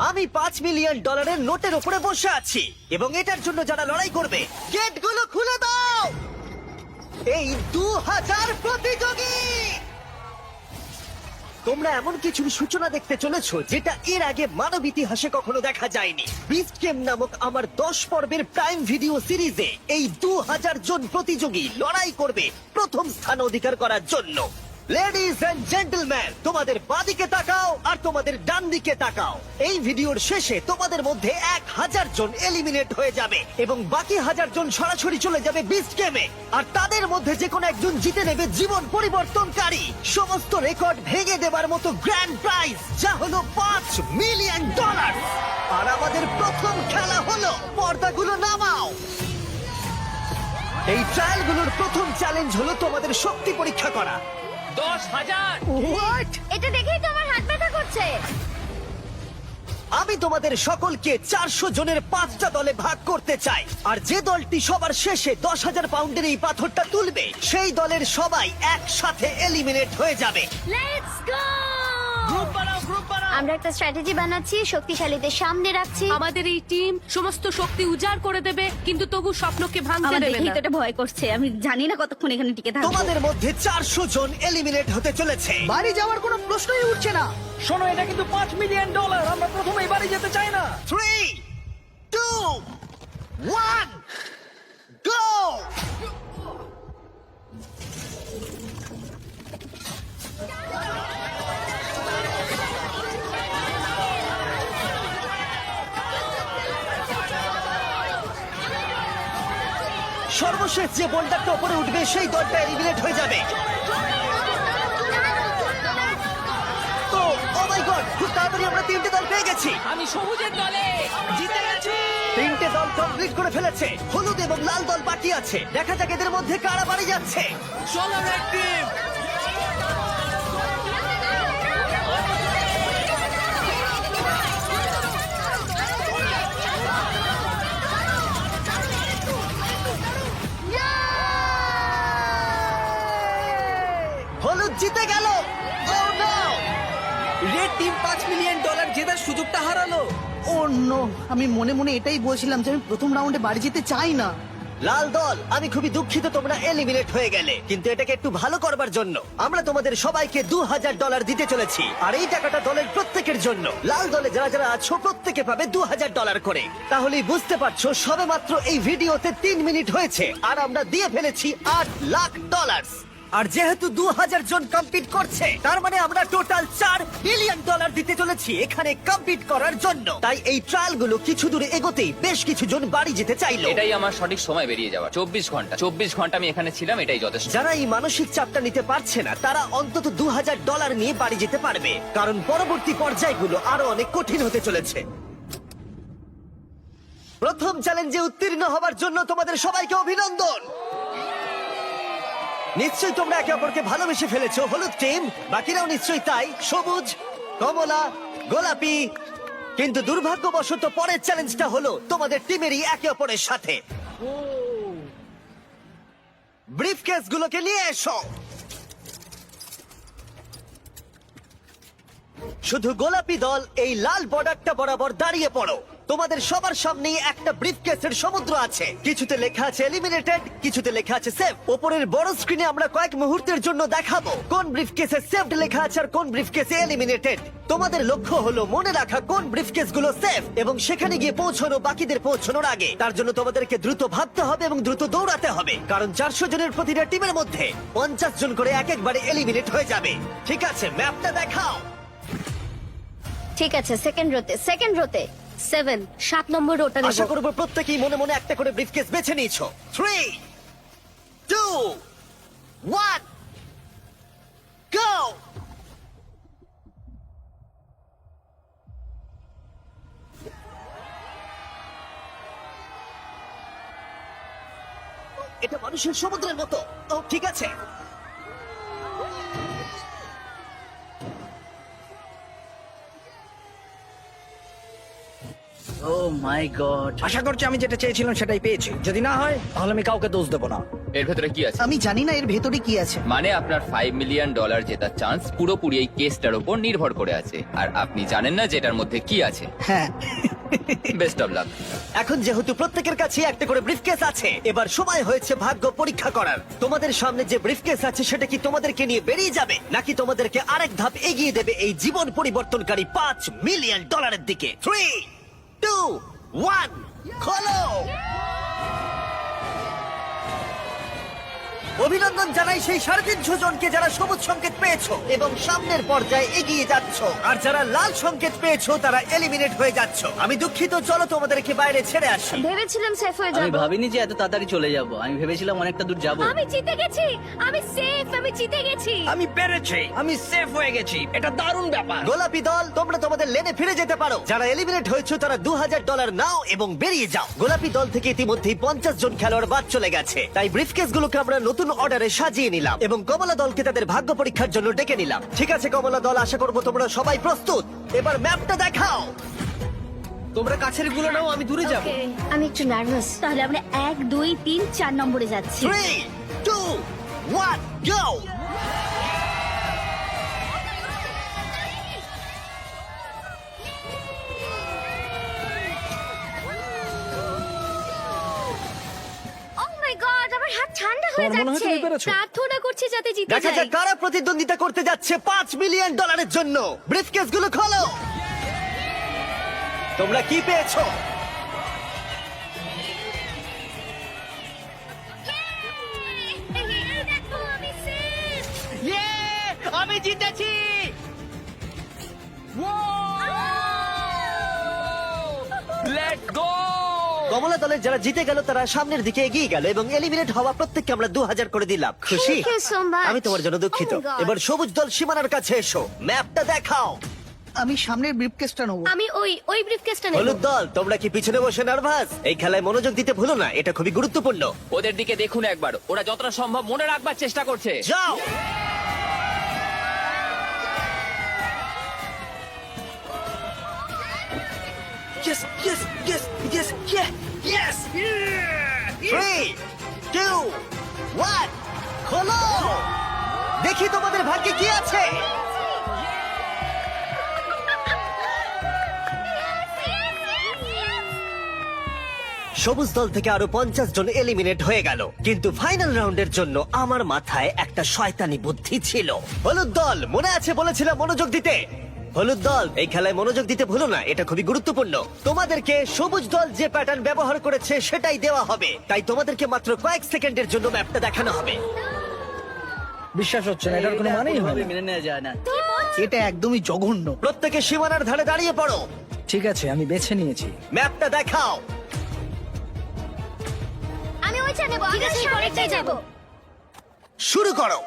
আমি $5 মিলিয়ন নোটের উপরে বসে আছি এবং এটার জন্য যারা লড়াই করবে গেটগুলো খুলে দাও। এই 2000 প্রতিযোগী, তোমরা এমন কিছুর সূচনা দেখতে চলেছো যেটা এর আগে মানব ইতিহাসে কখনো দেখা যায়নি। বিস্ট গেম নামক আমার 10 পর্বের প্রাইম ভিডিও সিরিজে এই 2000 জন প্রতিযোগী লড়াই করবে প্রথম স্থান অধিকার করার জন্য। লেডিজ এন্ড জেন্টলম্যান, তোমাদের বাঁদিকে তাকাও আর তোমাদের ডান দিকে তাকাও। এই ভিডিওর শেষে তোমাদের মধ্যে 1000 জন এলিমিনেট হয়ে যাবে এবং বাকি 1000 জন সরাসরি চলে যাবে বিস্ট গেমে। আর তাদের মধ্যে যে কোনো একজন জিতে নেবে জীবন পরিবর্তনকারী সমস্ত রেকর্ড ভেঙে দেবার মতো গ্র্যান্ড প্রাইজ, যা হলো $5 মিলিয়ন। আর আমাদের প্রথম খেলা হলো, পর্দাগুলো নামাও। এই ট্রায়ালগুলোর প্রথম চ্যালেঞ্জ হলো তোমাদের শক্তি পরীক্ষা করা। 10,000। হোয়াট? এটা দেখেই তো আমার হাত ব্যথা করছে। আমি তোমাদের সকলকে 400 জনের 5টা দলে ভাগ করতে চাই। আর যে দলটি সবার শেষে 10,000 পাউন্ডের এই পাথরটা তুলবে, সেই দলের সবাই একসাথে এলিমিনেট হয়ে যাবে। Let's go! গ্রুপ বানাও, গ্রুপ বানাও। আমরা একটা স্ট্র্যাটেজি বানাচ্ছি, শক্তিশালীদের সামনে রাখছি। আমাদের এই টিম সমস্ত শক্তি উজাড় করে দেবে, কিন্তু তবু স্বপ্নকে ভাঙতে আমার দেবে দেখেই না। তো এটা ভয় করছে। আমি জানি না কতক্ষণ এখানে টিকে থাকবো। তোমাদের মধ্যে 400 জন এলিমিনেট হতে চলেছে। বাড়ি যাওয়ার কোনো প্রশ্নই উঠছে না। শোনো, এটা কিন্তু $5 মিলিয়ন। আমরা প্রথমেই বাড়ি যেতে চাই না। 3, 2, 1, গো! সর্বশেষ যে বোল্ডারটা উপরে উঠবে সেই দলটা এলিমিনেট হয়ে যাবে। তো ও মাই গড, খুব তাড়াতাড়ি আমরা 3টে দল পেয়ে গেছি। আমি সবুজের দলে জিতে গেছি। 3টে দল কমপ্লিট করে ফেলেছে। হলুদ এবং লাল দল বাকি আছে। দেখা যাক এদের মধ্যে কারা বাড়ি যাচ্ছে। চলো রেড টিম। হলুদ জিতে গেল। Oh no! Red team $5 million জেতার সুযোগটা হারালো। ও নো, আমি মনে মনে এটাই বলছিলাম যে আমি প্রথম রাউন্ডে বাড়ি যেতে চাই না। লাল দল, আমি খুবই দুঃখিত তোমরা এলিমিনেট হয়ে গেলে, কিন্তু এটাকে একটু ভালো করবার জন্য আমরা তোমাদের সবাইকে $2,000 দিতে চলেছি। আর এই টাকাটা দলের প্রত্যেকের জন্য। লাল দলে যারা যারা আছো প্রত্যেকে পাবে $2,000 করে। তাহলেই বুঝতে পারছো সবে মাত্র এই ভিডিওতে 3 মিনিট হয়েছে আর আমরা দিয়ে ফেলেছি $8 লাখ। আর যেহেতু 2000 জন কম্পিট করছে, তার মানে আমরা টোটাল $4 বিলিয়ন দিতে চলেছি এখানে কম্পিট করার জন্য। তাই এই ট্রায়াল গুলো কিছু দূরে এগোতেই বেশ কিছু জন বাড়ি যেতে চাইলো। এটাই আমার সঠিক সময় বেরিয়ে যাওয়া। 24 ঘন্টা আমি এখানে ছিলাম, এটাই যথেষ্ট। যারা এই মানসিক চাপটা নিতে পারছে না, তারা অন্তত $2,000 নিয়ে বাড়ি যেতে পারবে, কারণ পরবর্তী পর্যায়গুলো আরো অনেক কঠিন হতে চলেছে। প্রথম চ্যালেঞ্জে উত্তীর্ণ হবার জন্য তোমাদের সবাইকে অভিনন্দন। নিশ্চয়ই তোমরা একে অপরকে ভালোবেসে ফেলেছো, হলুদ টিম। বাকিরাও নিশ্চয়ই তাই, সবুজ, কমলা, গোলাপি। কিন্তু দুর্ভাগ্যবশত পরের চ্যালেঞ্জটা হলো তোমাদের টিমেরই একে অপরের সাথে। ব্রিফকেস গুলোকে নিয়ে এসো। শুধু গোলাপি দল এই লাল বর্ডারটা বরাবর দাঁড়িয়ে পড়ো। তোমাদের সবার সামনেই একটা ব্রিফকেসের সমুদ্র আছে। কিছুতে লেখা আছে এলিমিনেটেড, কিছুতে লেখা আছে সেফ। উপরের বড় স্ক্রিনে আমরা কয়েক মুহূর্তের জন্য দেখাবো কোন ব্রিফকেসে সেফড লেখা আছে আর কোন ব্রিফকেসে এলিমিনেটেড। তোমাদের লক্ষ্য হলো মনে রাখা কোন ব্রিফকেস গুলো সেফ এবং সেখানে গিয়ে পৌঁছানো বাকিদের পৌঁছানোর আগে। তার জন্য তোমাদেরকে দ্রুত ভাবতে হবে এবং দ্রুত দৌড়াতে হবে, কারণ 400 জনের প্রতিটা টিমের মধ্যে 50 জন করে এক একবারে এলিমিনেট হয়ে যাবে। ঠিক আছে, ম্যাপটা দেখাও। ঠিক আছে, সেকেন্ড রোতে 7 নম্বর রোটা নেব। আশা করবো প্রত্যেকেই মনে মনে একটা করে ব্রিফকেস বেছে নিয়েছো। 3, 2, 1, গো! এটা মানুষের সমুদ্রের মতো। ও ঠিক আছে। ও মাই গড, আশা করছি আমি যেটা চেয়েছিলাম সেটাই পেয়েছি। যদি না হয় তাহলে আমি কাউকে দোষ দেবো না। এর ভেতরে কি আছে? আমি জানি না এর ভেতরে কি আছে। মানে আপনার $5 মিলিয়ন জেতার চান্স পুরোপুরি এই কেসটার উপর নির্ভর করে আছে, আর আপনি জানেন না যে এটার মধ্যে কি আছে। হ্যাঁ, বেস্ট অফ লাক। এখন যেহেতু প্রত্যেকের কাছে একটা করে ব্রিফকেস আছে, এবার সময় হয়েছে ভাগ্য পরীক্ষা করার। তোমাদের সামনে যে ব্রিফকেস আছে সেটা কি তোমাদেরকে নিয়ে বেরিয়ে যাবে, নাকি তোমাদেরকে আরেক ধাপ এগিয়ে দেবে এই জীবন পরিবর্তনকারী $5 মিলিয়ন দিকে? 3, 2, 1, খোলো। অভিনন্দন জানাই সেই 350 জনকে যারা সবুজ সংকেত পেয়েছো এবং সামনের পর্যায়ে এগিয়ে যাচ্ছ, আর যারা লাল সংকেত পেয়েছো তারা এলিমিনেট হয়ে যাচ্ছ। আমি দুঃখিত, চলো তোমাদেরকে বাইরে ছেড়ে আসি। ভেবেছিলাম সেফ হয়ে আমি যাব। ভাবিনি যে এত তাড়াতাড়ি চলে যাব। আমি ভেবেছিলাম অনেকটা দূর যাব। আমি জিতে গেছি, আমি সেফ, আমি জিতে গেছি। আমি পেরেছি, আমি সেফ হয়ে গেছি। এটা দারুণ ব্যাপার। গোলাপি দল, তোমরা তোমাদের লেনে ফিরে যেতে পারো। যারা এলিমিনেট হয়েছে তারা $2000 নাও এবং বেরিয়ে যাও। গোলাপি দল থেকে ইতিমধ্যেই 50 জন খেলোয়াড় বাদ চলে গেছে, তাই ব্রিফকেস গুলোকে আমরা নতুন অর্ডারে সাজিয়ে নিলাম এবং কমলা দলকে তাদের ভাগ্য পরীক্ষার জন্য ডেকে নিলাম। ঠিক আছে কমলা দল, আশা করবো তোমরা সবাই প্রস্তুত। এবার ম্যাপটা দেখাও। তোমরা কাছের গুলো নাও, আমি দূরে যাব। Okay, আমি একটু নার্ভাস। তাহলে আমরা 1, 2, 3, 4 নম্বরে যাচ্ছি। 3, 2, 1, go! Oh my God, আমার হাত ঠান্ডা হয়ে যাচ্ছে। প্রার্থনা করছি যাতে জিতে দেখা যাই। যাক কারা প্রতিদ্বন্দ্বিতা করতে যাচ্ছে $5 মিলিয়ন জন্য। ব্রিফকেস গুলো খোলো। তোমরা কি পেয়েছো? এই দেখো, আমি safe। আমি জিতেছি। Let's go. কমলা দলের যারা জিতে গেল তারা সামনের দিকে এগিয়ে গেল এবং এলিমিনেট হওয়া প্রত্যেককে আমরা 2000 করে দিলাম। খুশি? Thank you so much. আমি তোমার জন্য দুঃখিত। Oh my God. এবার সবুজ দল সীমানার কাছে এসো, ম্যাপটা দেখাও। আমি সামনের ব্রিফকেসটা নেবো। আমি ওই ব্রিফকেসটা নেব। হলুদ দল, তোমরা কি পিছনে বসে নার্ভাস? এই খেলায় মনোযোগ দিতে ভুলো না, এটা খুবই গুরুত্বপূর্ণ। ওদের দিকে দেখুন একবার, ওরা যতটা সম্ভব মনে রাখবার চেষ্টা করছে। যাও। Yes, yes, yes, yes, yes, yes. 3, 2, 1, খোলো। দেখি তোমাদের ভাগ্যে কি আছে। সবুজ দল থেকে আরো 50 জন এলিমিনেট হয়ে গেল, কিন্তু ফাইনাল রাউন্ডের জন্য আমার মাথায় একটা শয়তানি বুদ্ধি ছিল। হলুদ দল, মনে আছে বলেছিলাম মনোযোগ দিতে। হলুদ দল, এই খেলায় মনোযোগ দিতে ভুলো না, এটা খুবই গুরুত্বপূর্ণ। তোমাদেরকে সবুজ দল যে প্যাটার্ন ব্যবহার করেছে সেটাই দেওয়া হবে, তাই তোমাদেরকে মাত্র কয়েক সেকেন্ডের জন্য ম্যাপটা দেখানো হবে। বিশ্বাস হচ্ছে না, এটার কোনো মানেই হয় না। মেনে নেওয়া যায় না। এটা একদমই জঘন্য। প্রত্যেকে সীমানার ধারে দাঁড়িয়ে পড়ো। ঠিক আছে, আমি বেছে নিয়েছি। ম্যাপটা দেখাও। আমি ওইটা নেব, আমি সামনেটাই যাব। শুরু করো।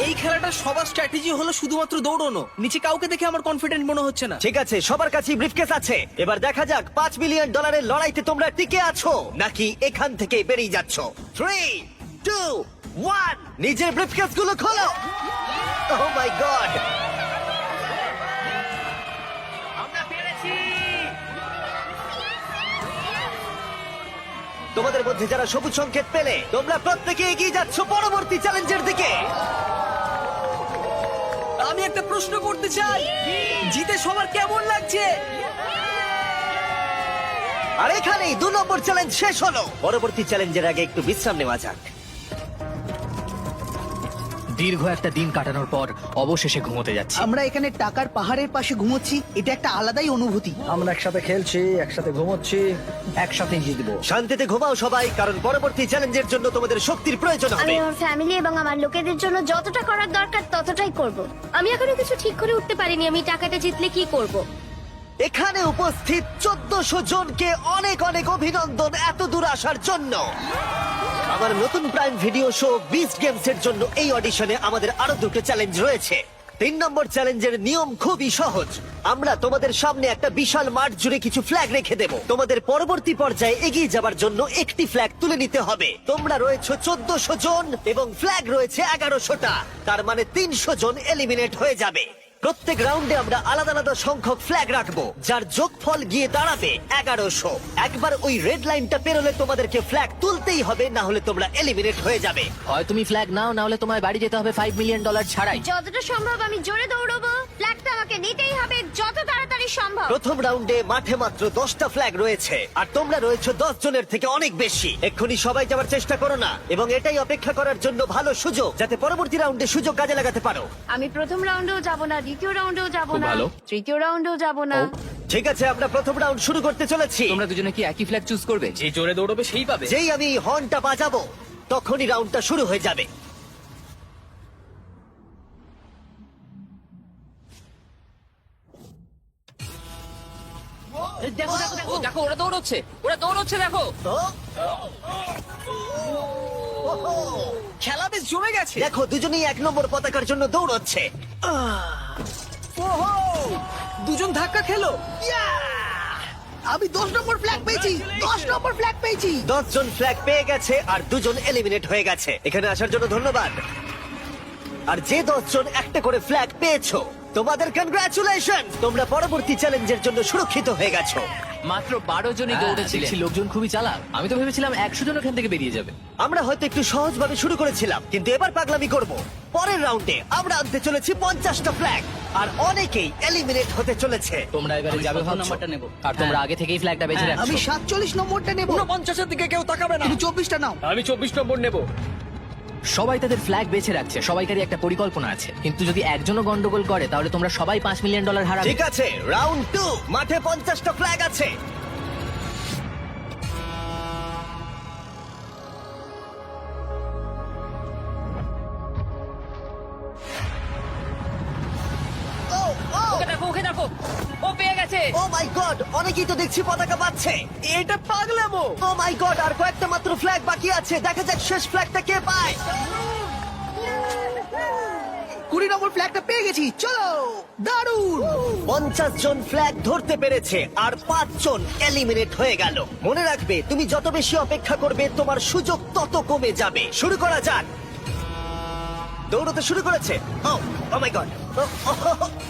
এই খেলাটা সবার স্ট্র্যাটেজি হলো শুধুমাত্র দৌড়ানো। নিচে কাউকে দেখে আমার কনফিডেন্ট মনে হচ্ছে না। ঠিক আছে, সবার কাছেই ব্রিফকেস আছে। এবার দেখা যাক $5 মিলিয়ন লড়াইতে তোমরা টিকে আছো নাকি এখান থেকে বেরিয়ে যাচ্ছ। 3, 2, 1, নিজের ব্রিফকেস গুলো খোলো। ওহ মাই গড। আমরা পেরেছি। তোমাদের মধ্যে যারা সবুজ সংকেত পেলে তোমরা প্রত্যেকে এগিয়ে যাচ্ছ পরবর্তী চ্যালেঞ্জের দিকে। আমি একটা প্রশ্ন করতে চাই, জিতে সবার কেমন লাগছে? আর এখানেই 2 নম্বর চ্যালেঞ্জ শেষ হলো। পরবর্তী চ্যালেঞ্জের আগে একটু বিশ্রাম নেওয়া যাক। দীর্ঘ একটা দিন কাটানোর পর অবশেষে ঘুমোতে যাচ্ছি। আমরা এখানে টাকার পাহাড়ের পাশে ঘুমোচ্ছি, এটা একটা আলাদাই অনুভূতি। আমরা একসাথে খেলছি, একসাথে ঘুমোচ্ছি, একসাথেই জিতবো। শান্তিতে ঘুমাও সবাই, কারণ পরবর্তী চ্যালেঞ্জের জন্য তোমাদের শক্তির প্রয়োজন আমি হবে। আমার ফ্যামিলি এবং আমার লোকেদের জন্য যতটা করার দরকার ততটাই করব। আমি এখনো কিছু ঠিক করে উঠতে পারিনি আমি টাকাটা জিতলে কি করব। এখানে উপস্থিত 1400 জনকে অনেক অনেক অভিনন্দন এত দূর আসার জন্য। আমার নতুন prime video show beast games এর জন্য এই অডিশনে আমাদের আরো 2টো চ্যালেঞ্জ রয়েছে। 3 নম্বর চ্যালেঞ্জের নিয়ম খুবই সহজ। আমরা তোমাদের সামনে একটা বিশাল মাঠ জুড়ে কিছু ফ্ল্যাগ রেখে দেব। তোমাদের পরবর্তী পর্যায়ে এগিয়ে যাবার জন্য একটি ফ্ল্যাগ তুলে নিতে হবে। তোমরা রয়েছে 1400 জন এবং ফ্ল্যাগ রয়েছে 1100টা। তার মানে 300 জন এলিমিনেট হয়ে যাবে। প্রত্যেক রাউন্ডে আমরা আলাদা আলাদা সংখ্যক ফ্ল্যাগ রাখবো, যার যোগফল গিয়ে দাঁড়াবে 1100। একবার ওই রেড লাইনটা পেরোলে তোমাদেরকে ফ্ল্যাগ তুলতেই হবে, না হলে তোমরা এলিমিনেট হয়ে যাবে। হয় তুমি ফ্ল্যাগ নাও, না হলে তোমায় বাড়ি যেতে হবে $5 মিলিয়ন ছাড়াই। যতটা সম্ভব আমি জোরে দৌড়বো। ফ্ল্যাগটা আমাকে নিতেই হবে যত তাড়াতাড়ি সম্ভব। প্রথম রাউন্ডে মাঠে মাত্র 10টা ফ্ল্যাগ রয়েছে, আর তোমরা রয়েছে 10 জনের থেকে অনেক বেশি। এক্ষুনি সবাই যাওয়ার চেষ্টা করো না, এবং এটাই অপেক্ষা করার জন্য ভালো সুযোগ, যাতে পরবর্তী রাউন্ডে সুযোগ কাজে লাগাতে পারো। আমি প্রথম রাউন্ডেও যাব না, দ্বিতীয় রাউন্ডেও যাব না, তৃতীয় রাউন্ডেও যাব না। ঠিক আছে, আমরা প্রথম রাউন্ড শুরু করতে চলেছি। তোমরা দুজনে কি একই ফ্ল্যাগ চুজ করবে? যে জোরে দৌড়বে সেই পাবে। যেই আমি হর্নটা বাজাবো তখনই রাউন্ডটা শুরু হয়ে যাবে। দেখো ওরা দৌড়চ্ছে, দেখো। খেলা বেশ জমে গেছে। দেখো, দুজনেই 1 নম্বর পতাকার জন্য দৌড়চ্ছে। ওহো, দুজন ধাক্কা খেলো। আমি 10 নম্বর ফ্ল্যাগ পেয়েছি, 10 নম্বর ফ্ল্যাগ পেয়েছি। 10 জন ফ্ল্যাগ পেয়ে গেছে আর 2 জন এলিমিনেট হয়ে গেছে। এখানে আসার জন্য ধন্যবাদ। আর যে 10 জন একটা করে ফ্ল্যাগ পেয়েছো, তোমাদের কনগ্রাচুলেশন, তোমরা পরবর্তী চ্যালেঞ্জের জন্য সুরক্ষিত হয়ে গেছো। মাত্র 12 জনই দৌড়েছিলেন। দেখছি লোকজন খুবই চালাক। আমি তো ভেবেছিলাম 100 জন ওখান থেকে বেরিয়ে যাবে। আমরা হয়তো একটু সহজভাবে শুরু করেছিলাম, কিন্তু এবার পাগলামি করব। পরের রাউন্ডে আমরা আনতে চলেছি 50টা ফ্ল্যাগ, আর অনেকেই এলিমিনেট হতে চলেছে। তোমরা এবারে যাবে ভাবছো? নাম্বারটা নেব। আর তোমরা আগে থেকেই ফ্ল্যাগটা বেছে রাখছো। আমি 47 নম্বরটা নেব। 49-এর দিকে কেউ তাকাবে না। তুমি 24টা নাও। আমি 24 নম্বর নেব। সবাই তাদের ফ্ল্যাগ বেছে রাখছে, সবাইকারই একটা পরিকল্পনা আছে। কিন্তু যদি একজনও গন্ডগোল করে, তাহলে তোমরা সবাই $5 মিলিয়ন হারাবে। ঠিক আছে, রাউন্ড 2, মাঠে 50টা ফ্ল্যাগ আছে। ওকে দেখো, ও পেয়ে গেছে। ও মাই গড, অনেকেই তো দেখছি পতাকা পাচ্ছে। এটা পাগলামো। ও মাই গড, আর কয়েকটা মাত্র ফ্ল্যাগ বাকি আছে। দেখা যাক শেষ ফ্ল্যাগটা কে পায়। 20 নম্বর ফ্ল্যাগটা পেয়ে গেছি, চলো। দারুণ। 50 জন ফ্ল্যাগ ধরতে পেরেছে, আর 5 জন এলিমিনেট হয়ে গেল। মনে রাখবে, তুমি যত বেশি অপেক্ষা করবে, তোমার সুযোগ তত কমে যাবে। শুরু করা যাক। দৌড়তে শুরু করেছে। ও মাই গড,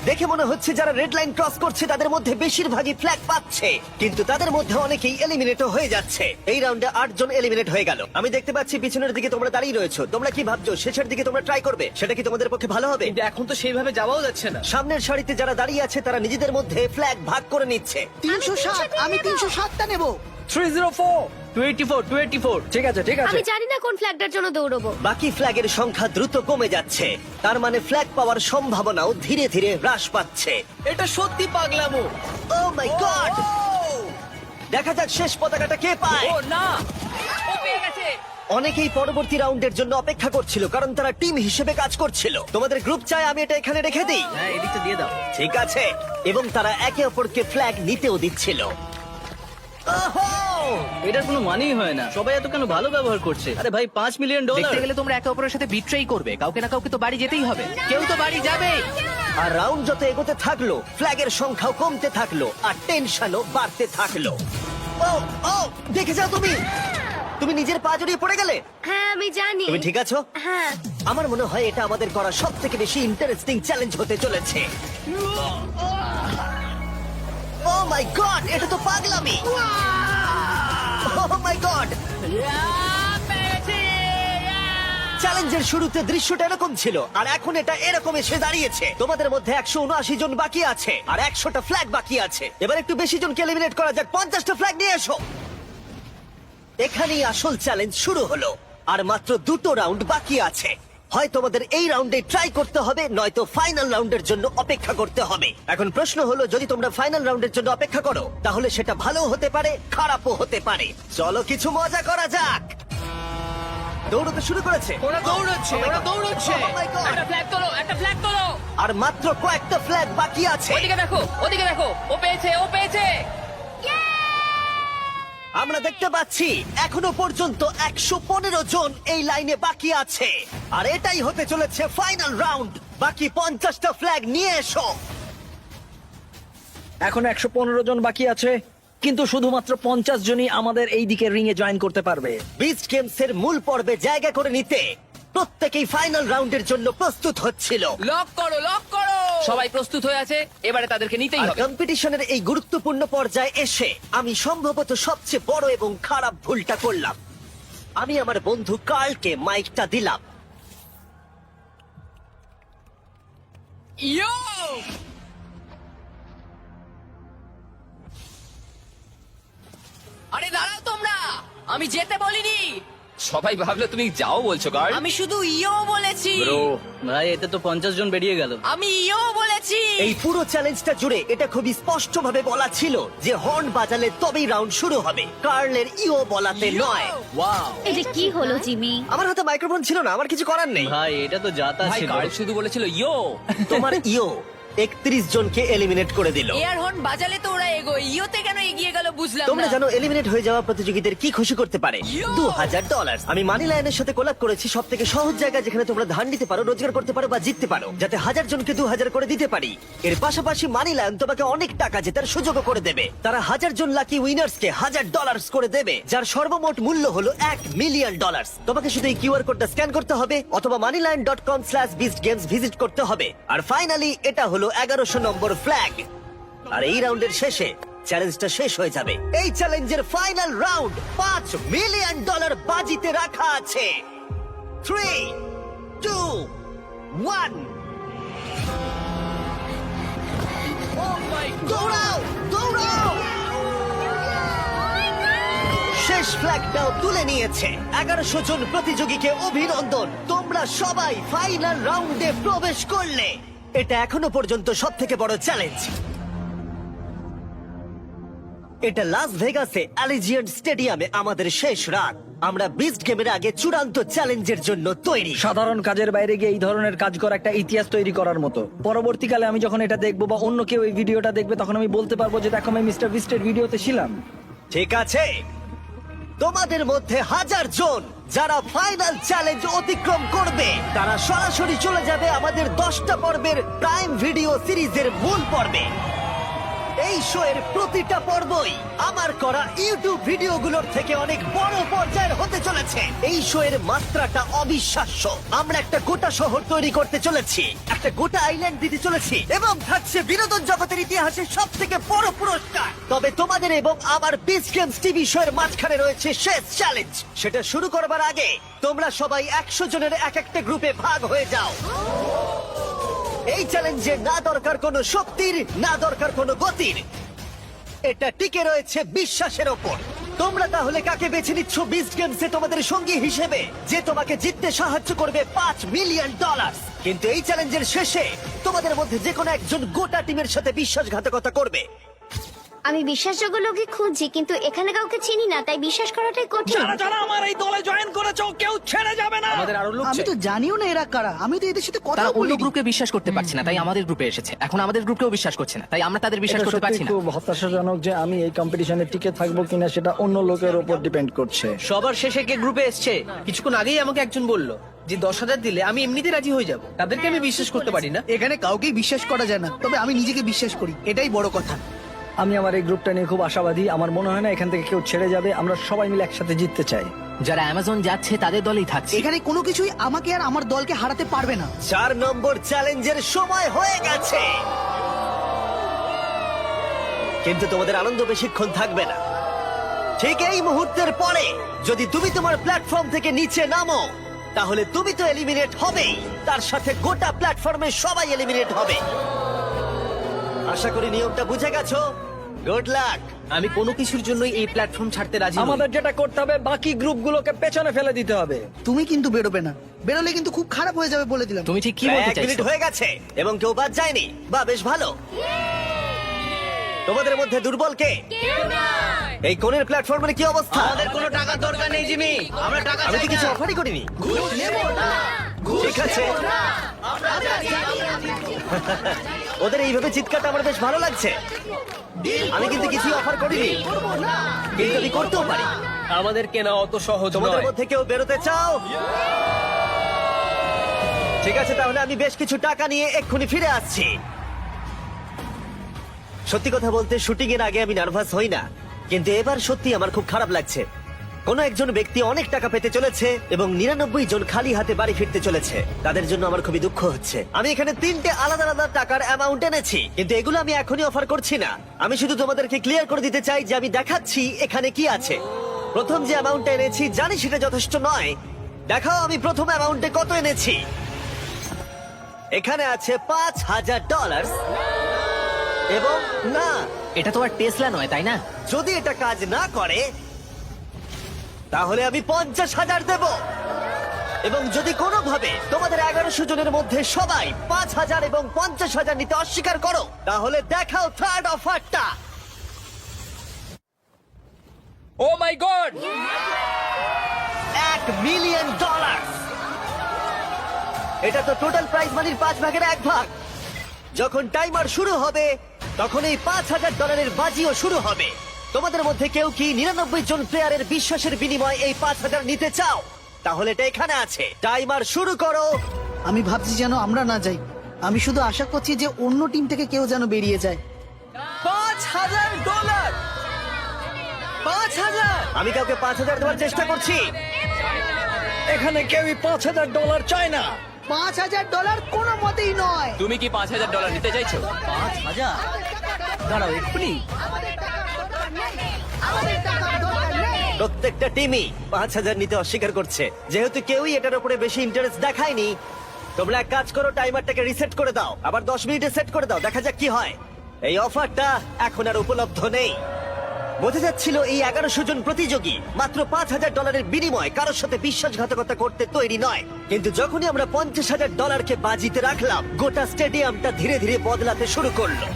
দেখে মনে হচ্ছে যারা রেড লাইন ক্রস করছে তাদের মধ্যে বেশিরভাগই ফ্ল্যাগ পাচ্ছে, কিন্তু তাদের মধ্যে অনেকেই এলিমিনেট হয়ে যাচ্ছে। এই রাউন্ডে 8 জন এলিমিনেট হয়ে গেল। আমি দেখতে পাচ্ছি পিছনের দিকে তোমরা দাঁড়িয়ে রয়েছো। তোমরা কি ভাবছো শেষের দিকে তোমরা ট্রাই করবে? সেটা কি তোমাদের পক্ষে ভালো হবে? কিন্তু এখন তো সেইভাবে যাওয়াও যাচ্ছে না। সামনের সারিতে যারা দাঁড়িয়ে আছে তারা নিজেদের মধ্যে ফ্ল্যাগ ভাগ করে নিচ্ছে। 307, আমি 307টা নেব। 304, 24। ঠিক আছে। আমি জানি না কোন ফ্ল্যাগটার জন্য দৌড়বো। বাকি ফ্ল্যাগের সংখ্যা দ্রুত কমে যাচ্ছে, তার মানে ফ্ল্যাগ পাওয়ার সম্ভাবনাও ধীরে ধীরে হ্রাস পাচ্ছে। এটা সত্যি পাগলামো। ও মাই গড, দেখা যাক শেষ পতাকাটা কে পায়। ও না, ও পেয়ে গেছে। অনেকেই পরবর্তী রাউন্ডের জন্য অপেক্ষা করছিল, কারণ তারা টিম হিসেবে কাজ করছিল। তোমাদের গ্রুপ চাই আমি এটা এখানে রেখে দিই? হ্যাঁ, এদিকটা দিয়ে দাও। ঠিক আছে, এবং তারা একে অপরকে ফ্ল্যাগ নিতেও দিচ্ছিল। ওহো! এটার কোনো মানেই হয় না। সবাই এত কেন ভালো ব্যবহার করছে? আরে ভাই, $5 মিলিয়ন। দেখতে গেলে তোমরা একে অপরের সাথে বিট্রেই করবে। কাউকে না কাউকে তো বাড়ি যেতেই হবে। কেউ তো বাড়ি যাবে। আর রাউন্ড যত এগোতে থাকলো, ফ্ল্যাগের সংখ্যাও কমতে থাকলো, আর টেনশনও বাড়তে থাকলো। ও ও, দেখে যাও তুমি। তুমি নিজের পা জড়িয়ে পড়ে গেলে। হ্যাঁ, আমি জানি। তুমি ঠিক আছো? হ্যাঁ। আমার মনে হয় এটা আমাদের করা সব থেকে বেশি ইন্টারেস্টিং চ্যালেঞ্জ হতে চলেছে। ও মাই গড, এটা তো পাগলামি। ও মাই গড, চ্যালেঞ্জের শুরুতে দৃশ্যটা এরকম ছিল, আর এখন এটা এরকম এসে দাঁড়িয়েছে। তোমাদের মধ্যে 179 জন বাকি আছে, আর 100টা ফ্ল্যাগ বাকি আছে। এবার একটু বেশি জনকে এলিমিনেট করা যাক। 50টা ফ্ল্যাগ নিয়ে এসো। এখানেই আসল চ্যালেঞ্জ শুরু হলো, আর মাত্র 2টো রাউন্ড বাকি আছে। হয় তোমাদের এই রাউন্ডে ট্রাই করতে হবে, নয়তো ফাইনাল রাউন্ডের জন্য অপেক্ষা করতে হবে। এখন প্রশ্ন হলো, যদি তোমরা ফাইনাল রাউন্ডের জন্য অপেক্ষা করো, তাহলে সেটা ভালো হতে পারে, খারাপও হতে পারে। চলো কিছু মজা করা যাক। দৌড়তে শুরু করেছে। ওরা দৌড়চ্ছে। Oh my God! একটা ফ্ল্যাগ তোলো। আর মাত্র কয়েকটা ফ্ল্যাগ বাকি আছে। ওদিকে দেখো, ও পেয়েছে। আমরা দেখতে পাচ্ছি এখনো পর্যন্ত 115 জন এই লাইনে বাকি আছে, আর এটাই হতে চলেছে ফাইনাল রাউন্ড। বাকি 50টা ফ্ল্যাগ নিয়ে এসো। এখন 115 জন বাকি আছে, কিন্তু শুধুমাত্র 50 জনই আমাদের এই দিকে রিং এ জয়েন করতে পারবে। বিস্ট গেমস এর মূল পর্বে জায়গা করে নিতে প্রত্যেকেই ফাইনাল রাউন্ডের জন্য প্রস্তুত হচ্ছিল। লক করো, লক করো। সবাই প্রস্তুত হয়ে আছে, এবারে তাদেরকে নিতেই আর হবে। কম্পিটিশনের এই গুরুত্বপূর্ণ পর্যায়ে এসে আমি সম্ভবত সবচেয়ে বড় এবং খারাপ ভুলটা করলাম। আমি আমার বন্ধু কার্লকে মাইকটা দিলাম। ইয়ো! আরে দাঁড়াও তোমরা, আমি যেতে বলিনি। সবাই ভাবলো তুমি যাও বলছো কার্ল। আমি শুধু ইও বলেছি। ভাই এতে তো 50 জন বেরিয়ে গেল। আমি ইও বলেছি। এই পুরো চ্যালেঞ্জটা জুড়ে এটা খুবই স্পষ্টভাবে বলা ছিল যে হর্ন বাজালে তবেই রাউন্ড শুরু হবে, কার্লের ইও বলাতে নয়। ওয়াও এটা কি হলো জিমি? আমার হাতে মাইক্রোফোন ছিল না, আমার কিছু করার নেই। ভাই এটা তো যাতা ভাই ছিল। কার্ল শুধু বলেছিল ইয়ো। তোমার ইও 31 জনকে এলিমিনেট করে দিল। এয়ার হর্ন বাজালে তো ওরা এগোয়, ইওতে কেন এগিয়ে গেল বুঝলাম তোমরা না। জানো এলিমিনেট হয়ে যাওয়া প্রতিযোগীদের কি খুশি করতে পারে? $2000। আমি মানি লাইনের সাথে কোলাপ করেছি সব থেকে সহজ জায়গা যেখানে তোমরা ধান দিতে পারো, রোজগার করতে পারো বা জিততে পারো, যাতে 1000 জনকে 2000 করে দিতে পারি। এর পাশাপাশি মানি লাইন তোমাকে অনেক টাকা জেতার সুযোগও করে দেবে। তারা 1000 জন লাকি উইনার্সকে $1000 করে দেবে, যার সর্বমোট মূল্য হলো $1 মিলিয়ন। তোমাকে শুধু এই কিউআর কোডটা স্ক্যান করতে হবে অথবা moneyline.com/beastgames ভিজিট করতে হবে। আর ফাইনালি এটা হলো 1100 নম্বর ফ্ল্যাগ। আর এই রাউন্ডের শেষে চ্যালেঞ্জটা শেষ হয়ে যাবে। এই চ্যালেঞ্জের ফাইনাল রাউন্ড $5 মিলিয়ন বাজিতে রাখা আছে। 3, 2, 1 দৌড়াও, দৌড়াও! শেষ ফ্ল্যাগটাও তুলে নিয়েছে। 1100 জন প্রতিযোগীকে অভিনন্দন, তোমরা সবাই ফাইনাল রাউন্ডে প্রবেশ করলে। এটা এখনো পর্যন্ত সব থেকে বড় চ্যালেঞ্জ। এটা লাস ভেগাসে অ্যালিজিয়েন্ট স্টেডিয়ামে আমাদের শেষ রাত। আমরা বিস্ট গেমের আগে চূড়ান্ত চ্যালেঞ্জের জন্য তৈরি। সাধারণ কাজের বাইরে গিয়ে এই ধরনের কাজ করা একটা ইতিহাস তৈরি করার মতো। পরবর্তীকালে আমি যখন এটা দেখবো বা অন্য কেউ এই ভিডিওটা দেখবে, তখন আমি বলতে পারবো যে দেখো আমি মিস্টার বিস্টের ভিডিওতে ছিলাম। ঠিক আছে, তোমাদের মধ্যে 1000 জন যারা ফাইনাল চ্যালেঞ্জ অতিক্রম করবে, তারা সরাসরি চলে যাবে আমাদের 10টা পর্বের প্রাইম ভিডিও সিরিজের মূল পর্বে। এই শো এর প্রতিটা পর্বই আমার করা ইউটিউব ভিডিওগুলোর থেকে অনেক বড় পর্যায়ের হতে চলেছে। এই শো এর মাত্রাটা অবিশ্বাস্য। আমরা একটা গোটা শহর তৈরি করতে চলেছি, একটা গোটা আইল্যান্ড দিতে চলেছি, এবং থাকছে বিনোদন জগতের ইতিহাসে সব থেকে বড় পুরস্কার। তবে তোমাদের এবং আমার বিস্ট গেমস টিভি শো এর মাঝখানে রয়েছে শেষ চ্যালেঞ্জ। সেটা শুরু করবার আগে তোমরা সবাই 100 জনের এক একটা গ্রুপে ভাগ হয়ে যাও। এই চ্যালেঞ্জে না দরকার কোনো শক্তির, না দরকার কোনো গতির, এটা টিকে রয়েছে বিশ্বাসের ওপর। তোমরা তাহলে কাকে বেছে নিচ্ছ বিস্ট গেমসে তোমাদের সঙ্গী হিসেবে, যে তোমাকে জিততে সাহায্য করবে $5 মিলিয়ন? কিন্তু এই চ্যালেঞ্জের শেষে তোমাদের মধ্যে যে কোনো একজন গোটা টিমের সাথে বিশ্বাসঘাতকতা করবে। আমি বিশ্বাসযোগ্য লোককে খুঁজছি, কিন্তু এখানে কাউকে চিনি না, তাই বিশ্বাস করাটাই কঠিন। যারা আমার এই দলে জয়েন করেছো কেউ ছেড়ে যাবে না। আমাদের আরো লোক আমি তো জানিও না এরা কারা, আমি তো এদের সাথে কথা তারা অন্য বলিনি। গ্রুপকে বিশ্বাস করতে পারছে না, তাই আমাদের গ্রুপে এসেছে। এখন আমাদের গ্রুপকেও বিশ্বাস করছে না, তাই আমরা তাদের বিশ্বাস এটা করতে সত্যি পারছি না। খুব হতাশাজনক যে আমি এই কম্পিটিশনে টিকে থাকবো কিনা সেটা অন্য লোকের উপর ডিপেন্ড করছে। সবার শেষে কে গ্রুপে এসছে? কিছুক্ষণ আগেই আমাকে একজন বলল যে 10,000 দিলে আমি এমনিতে রাজি হয়ে যাব। তাদেরকে আমি বিশ্বাস করতে পারি না। এখানে কাউকেই বিশ্বাস করা যায় না, তবে আমি নিজেকে বিশ্বাস করি, এটাই বড় কথা। আমি আমার এই গ্রুপটা নিয়ে খুব আশাবাদী। আমার মনে হয় না এখান থেকে কেউ ছেড়ে যাবে। আমরা সবাই মিলে একসাথে জিততে চাই। যারা অ্যামাজন যাচ্ছে তাদের দলেই থাকছে। এখানে কোনো কিছুই আমাকে আর আমার দলকে হারাতে পারবে না। 4 নম্বর চ্যালেঞ্জের সময় হয়ে গেছে, কিন্তু তোমাদের আনন্দ বেশিক্ষণ থাকবে না। ঠিক এই মুহূর্তের পরে যদি তুমি তোমার প্ল্যাটফর্ম থেকে নিচে নামো, তাহলে তুমি তো এলিমিনেট হবেই, তার সাথে গোটা প্ল্যাটফর্মে সবাই এলিমিনেট হবে। আশা করি নিয়মটা বুঝে গেছো। Good luck. আমি কোনো কিছুর জন্যই এই প্ল্যাটফর্ম ছাড়তে রাজি নই। আমাদের যেটা করতে হবে, বাকি গ্রুপগুলোকে পেছনে ফেলে দিতে হবে। তুমি কিন্তু বেরোবে না, বেরোলে কিন্তু খুব খারাপ হয়ে যাবে বলে দিলাম। তুমি ঠিক কি প্রায় বলতে 1 মিনিট চাইছো? হয়ে গেছে এবং কেউ বাদ যায়নি। বা বেশ ভালো। তোমাদের মধ্যে দুর্বল কে? এই কোণের প্ল্যাটফর্মের কি অবস্থা? আমাদের কোনো টাকার দরকার নেই জিমি, আমরা টাকা আমি তো চাই কিছু না। অফারই করিনি। ঠিক আছে, ওদের এইভাবে চিৎকারটা আমার বেশ ভালো লাগছে। আমি কিন্তু কিছু অফার করিনি, কিন্তু আমি করতেও পারি। আমাদের কেনা অত সহজ তোমাদের নয়। মধ্যে কেউ বেরোতে চাও? ঠিক আছে, তাহলে আমি বেশ কিছু টাকা নিয়ে এক্ষুনি ফিরে আসছি। সত্যি কথা বলতে শুটিং এর আগে আমি নার্ভাস হই না, কিন্তু এবার সত্যি আমার খুব খারাপ লাগছে। কোনো একজন ব্যক্তি অনেক টাকা পেতে চলেছে এবং 99 জন খালি হাতে বাড়ি ফিরতে চলেছে। তাদের জন্য আমার খুবই দুঃখ হচ্ছে। আমি এখানে 3টে আলাদা আলাদা টাকার অ্যামাউন্ট এনেছি, কিন্তু এগুলো আমি এখনই অফার করছি না। আমি শুধু তোমাদেরকে ক্লিয়ার করে দিতে চাই যে আমি দেখাচ্ছি এখানে কি আছে। প্রথম যে অ্যামাউন্টটা এনেছি জানি সেটা যথেষ্ট নয়। দেখাও আমি প্রথম অ্যামাউন্টে কত এনেছি। এখানে আছে $5,000 এবং না, এটা তো আর টেসলা নয়, তাই না? যদি এটা কাজ না করে তাহলে আমি 50,000 দেব। এবং যদি কোনোভাবে তোমাদের 1100 জনের মধ্যে সবাই 5,000 এবং 50,000 নিতে অস্বীকার করো, তাহলে দেখাও থার্ড অফারটা। ও মাই গড! $1 মিলিয়ন। এটা তো টোটাল প্রাইজ মানির 5 ভাগের 1 ভাগ। যখন টাইমার শুরু হবে তখন এই $5,000 বাজিও শুরু হবে। তোমাদের মধ্যে কেউ কি 99 জন প্লেয়ারের বিশ্বাসের বিনিময়ে এই 5,000 নিতে চাও? তাহলে এটা এখানে আছে। টাইমার শুরু করো। আমি ভাবছি যেন আমরা না যাই। আমি শুধু আশা করছি যে অন্য টিম থেকে কেউ যেন বেরিয়ে যায়। $5,000! 5,000! আমি কাউকে 5,000 দেওয়ার চেষ্টা করছি। এখানে কেউই $5,000 চায় না। $5,000 কোনো মতেই নয়। তুমি কি $5,000 নিতে চাইছো? 5,000? দাঁড়াও এক্ষুনি। প্রত্যেকটা টিমই 5,000 নিতে অস্বীকার করছে। যেহেতু কেউই এটার উপরে বেশি ইন্টারেস্ট দেখায়নি, তোমরা এক কাজ করো, টাইমারটাকে রিসেট করে দাও, আবার 10 মিনিটে সেট করে দাও, দেখা যাক কি হয়। এই অফারটা এখন আর উপলব্ধ নেই। বোঝা যাচ্ছিল এই 1100 জন প্রতিযোগী মাত্র $5,000 বিনিময়ে কারোর সাথে বিশ্বাসঘাতকতা করতে তৈরি নয়। কিন্তু যখনই আমরা $50,000 বাজিতে রাখলাম, গোটা স্টেডিয়ামটা ধীরে ধীরে বদলাতে শুরু করলো।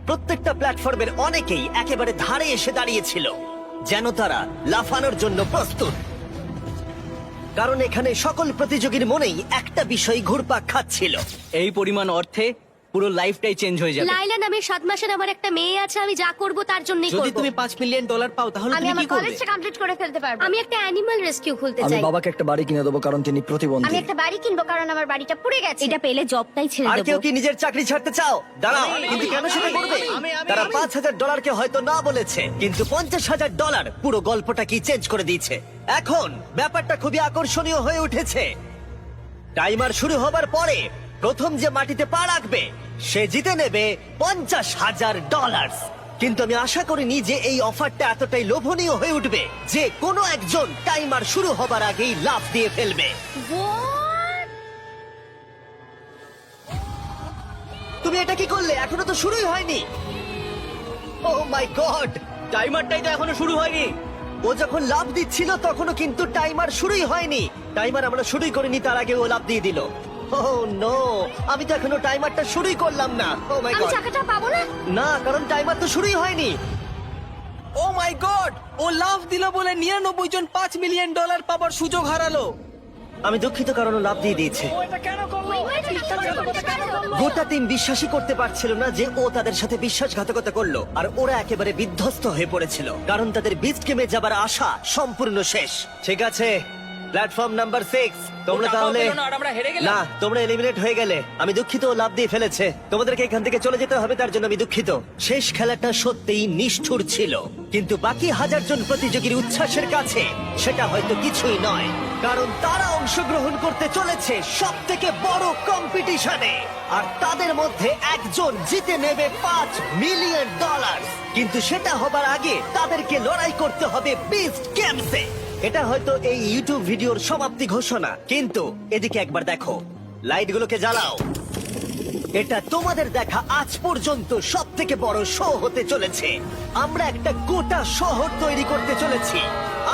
প্রত্যেকটা প্ল্যাটফর্মের অনেকেই একেবারে ধারে এসে দাঁড়িয়েছিল, যেন তারা লাফানোর জন্য প্রস্তুত। কারণ এখানে সকল প্রতিযোগীর মনেই একটা বিষয় ঘুরপাক খাচ্ছিল। এই পরিমাণ অর্থে পুরো লাইফটাই চেঞ্জ হয়ে যাবে। লাইলা নামের 7 মাসের আমার একটা মেয়ে আছে, আমি যা করব তার জন্যই যদি করব। তুমি $5 মিলিয়ন পাও তাহলে আমি তুমি আমার কি করবে? কলেজটা কমপ্লিট করে ফেলতে পারবো। আমি একটা অ্যানিমাল রেস্কিউ খুলতে আমি চাই। বাবাকে একটা বাড়ি কিনে দেবো কারণ তিনি আমি প্রতিবন্ধী। একটা বাড়ি কিনবো কারণ আমার বাড়িটা পুড়ে গেছে। এটা পেলে জবটাই ছেড়ে আর কেউ দেবো। কি নিজের চাকরি ছাড়তে চাও? দাঁড়াও, কিন্তু কেন সেটা করবে? তারা $5,000 কে হয়তো না বলেছে, কিন্তু $50,000 পুরো গল্পটা কি চেঞ্জ করে দিয়েছে। এখন ব্যাপারটা খুবই আকর্ষণীয় হয়ে উঠেছে। টাইমার শুরু হবার পরে প্রথম যে মাটিতে পা রাখবে সে জিতে নেবে $50,000। কিন্তু আমি আশা করিনি যে এই অফারটা এতটাই লোভনীয় হয়ে উঠবে যে কোনো একজন টাইমার শুরু হবার আগেই লাফ দিয়ে ফেলবে। তুমি এটা কি করলে? এখনো তো শুরুই হয়নি। ও মাই গড, টাইমারটাই তো এখনো শুরু হয়নি। ও যখন লাফ দিচ্ছিল তখনও কিন্তু টাইমার শুরুই হয়নি। টাইমার আমরা শুরুই করিনি, তার আগে ও লাফ দিয়ে দিল। ওহ নো, আমি তো এখনো টাইমারটা শুরুই করলাম না। ও মাই আমি গড, চাকাটা পাবো না। না, কারণ টাইমার তো শুরুই হয়নি। ও মাই গড! ও লাফ দিল বলে 99 জন $5 মিলিয়ন পাবার সুযোগ হারালো। আমি দুঃখিত কারণ ও লাফ দিয়ে দিয়েছে। গোটা টিম বিশ্বাসই করতে পারছিল না যে ও তাদের সাথে বিশ্বাসঘাতকতা করলো, আর ওরা একেবারে বিধ্বস্ত হয়ে পড়েছিল কারণ তাদের বিস্ট গেমে যাবার আশা সম্পূর্ণ শেষ। ঠিক আছে, প্ল্যাটফর্ম নাম্বার 6, তোমরা টাকাও তাহলে পেলো না আর আমরা হেরে গেলাম। না, তোমরা এলিমিনেট হয়ে গেলে। আমি দুঃখিত, ও লাভ দিয়ে ফেলেছে। তোমাদেরকে এখান থেকে চলে যেতে হবে, তার জন্য আমি দুঃখিত। শেষ খেলাটা সত্যিই নিষ্ঠুর ছিল, কিন্তু বাকি 1000 জন প্রতিযোগীর উচ্ছ্বাসের কাছে সেটা হয়তো কিছুই নয়, কারণ তারা অংশগ্রহণ করতে চলেছে সব থেকে বড় কম্পিটিশনে, আর তাদের মধ্যে একজন জিতে নেবে $5 মিলিয়ন। কিন্তু সেটা হবার আগে তাদেরকে লড়াই করতে হবে বিস্ট গেমসে। এটা হয়তো এই ইউটিউব ভিডিওর সমাপ্তি ঘোষণা, কিন্তু এদিকে একবার দেখো, লাইটগুলোকে জ্বালাও। এটা তোমাদের দেখা আজ পর্যন্ত সব থেকে বড় শো হতে চলেছে। আমরা একটা গোটা শহর তৈরি করতে চলেছি।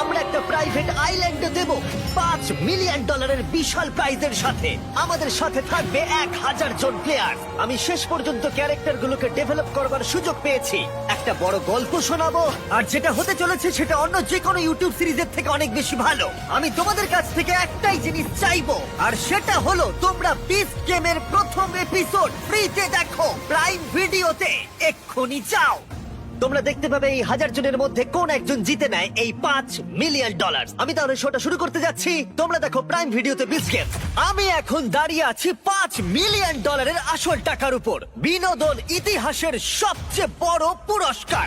আমরা একটা প্রাইভেট আইল্যান্ড দেব $5 মিলিয়ন বিশাল প্রাইজের সাথে। আমাদের সাথে থাকবে 1000 জন প্লেয়ার। আমি শেষ পর্যন্ত ক্যারেক্টারগুলোকে ডেভেলপ করবার সুযোগ পেয়েছি। একটা বড় গল্প শোনাবো, আর যেটা হতে চলেছে সেটা অন্য যে কোনো ইউটিউব সিরিজের থেকে অনেক বেশি ভালো। আমি তোমাদের কাছ থেকে একটাই জিনিস চাইবো, আর সেটা হলো তোমরা বিস্ট গেমের প্রথম এপিসোড ফ্রিতে দেখো প্রাইম ভিডিওতে। এক্ষুনি যাও। তোমরা দেখতে পাবে এই 1000 জনের মধ্যে কোন একজন জিতে নেয় এই $5 মিলিয়ন। আমি তাহলে শোটা শুরু করতে যাচ্ছি। তোমরা দেখো প্রাইম ভিডিওতে বিচ গেমস। আমি এখন দাঁড়িয়ে আছি $5 মিলিয়ন আসল টাকার উপর, বিনোদন ইতিহাসের সবচেয়ে বড় পুরস্কার।